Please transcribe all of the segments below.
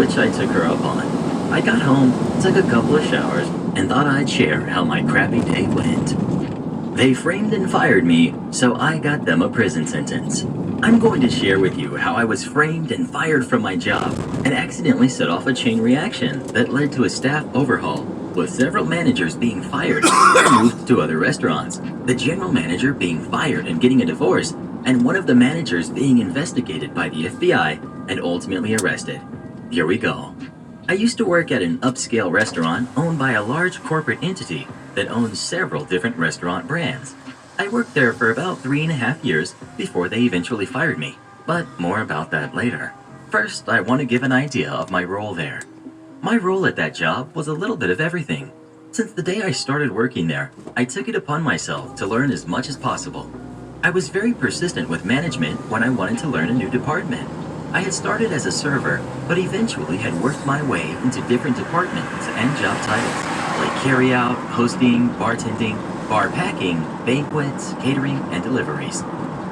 which I took her up on. I got home, took a couple of showers, and thought I'd share how my crappy day went. They framed and fired me, so I got them a prison sentence. I'm going to share with you how I was framed and fired from my job and accidentally set off a chain reaction that led to a staff overhaul, with several managers being fired and moved to other restaurants, the general manager being fired and getting a divorce, and one of the managers being investigated by the FBI and ultimately arrested. Here we go. I used to work at an upscale restaurant owned by a large corporate entity that owns several different restaurant brands. I worked there for about 3.5 years before they eventually fired me, but more about that later. First, I want to give an idea of my role there. My role at that job was a little bit of everything. Since the day I started working there, I took it upon myself to learn as much as possible. I was very persistent with management when I wanted to learn a new department. I had started as a server, but eventually had worked my way into different departments and job titles, like carryout, hosting, bartending, bar packing, banquets, catering, and deliveries.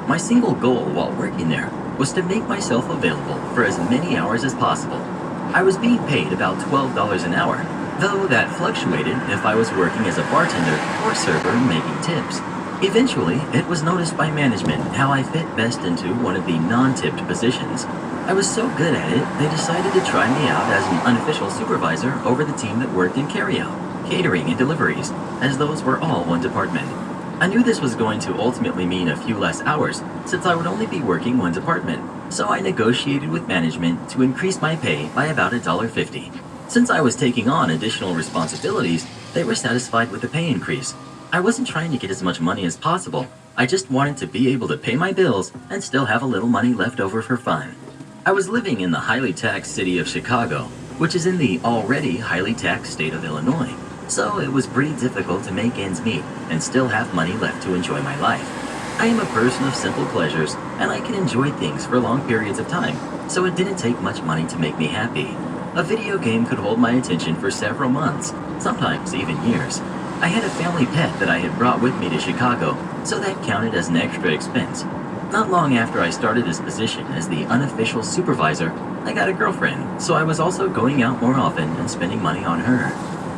My single goal while working there was to make myself available for as many hours as possible. I was being paid about $12 an hour, though that fluctuated if I was working as a bartender or server making tips. Eventually, it was noticed by management how I fit best into one of the non-tipped positions. I was so good at it, they decided to try me out as an unofficial supervisor over the team that worked in carryout, catering, and deliveries, as those were all one department. I knew this was going to ultimately mean a few less hours, since I would only be working one department, so I negotiated with management to increase my pay by about $1.50. Since I was taking on additional responsibilities, they were satisfied with the pay increase. I wasn't trying to get as much money as possible, I just wanted to be able to pay my bills and still have a little money left over for fun. I was living in the highly taxed city of Chicago, which is in the already highly taxed state of Illinois, so it was pretty difficult to make ends meet and still have money left to enjoy my life. I am a person of simple pleasures, and I can enjoy things for long periods of time, so it didn't take much money to make me happy. A video game could hold my attention for several months, sometimes even years. I had a family pet that I had brought with me to Chicago, so that counted as an extra expense. Not long after I started this position as the unofficial supervisor, I got a girlfriend, so I was also going out more often and spending money on her.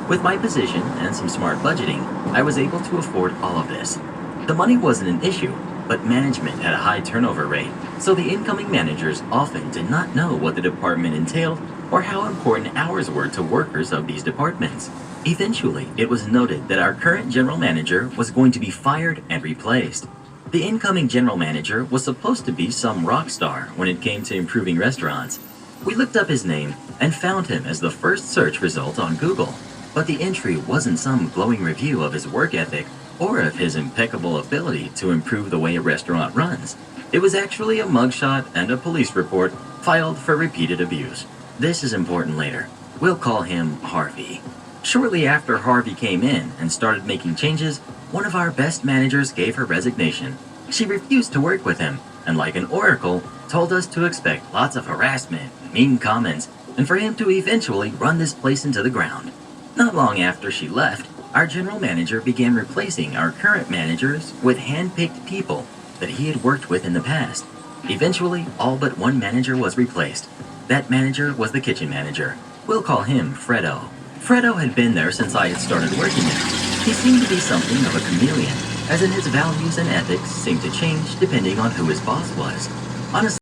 With my position and some smart budgeting, I was able to afford all of this. The money wasn't an issue, but management had a high turnover rate, so the incoming managers often did not know what the department entailed or how important hours were to workers of these departments. Eventually, it was noted that our current general manager was going to be fired and replaced. The incoming general manager was supposed to be some rock star when it came to improving restaurants. We looked up his name and found him as the first search result on Google, but the entry wasn't some glowing review of his work ethic or of his impeccable ability to improve the way a restaurant runs. It was actually a mugshot and a police report filed for repeated abuse. This is important later. We'll call him Harvey. Shortly after Harvey came in and started making changes, one of our best managers gave her resignation. She refused to work with him, and like an oracle, told us to expect lots of harassment, mean comments, and for him to eventually run this place into the ground. Not long after she left, our general manager began replacing our current managers with hand-picked people that he had worked with in the past. Eventually, all but one manager was replaced. That manager was the kitchen manager. We'll call him Fredo. Fredo had been there since I had started working there. He seemed to be something of a chameleon, as in his values and ethics seemed to change depending on who his boss was. Honestly,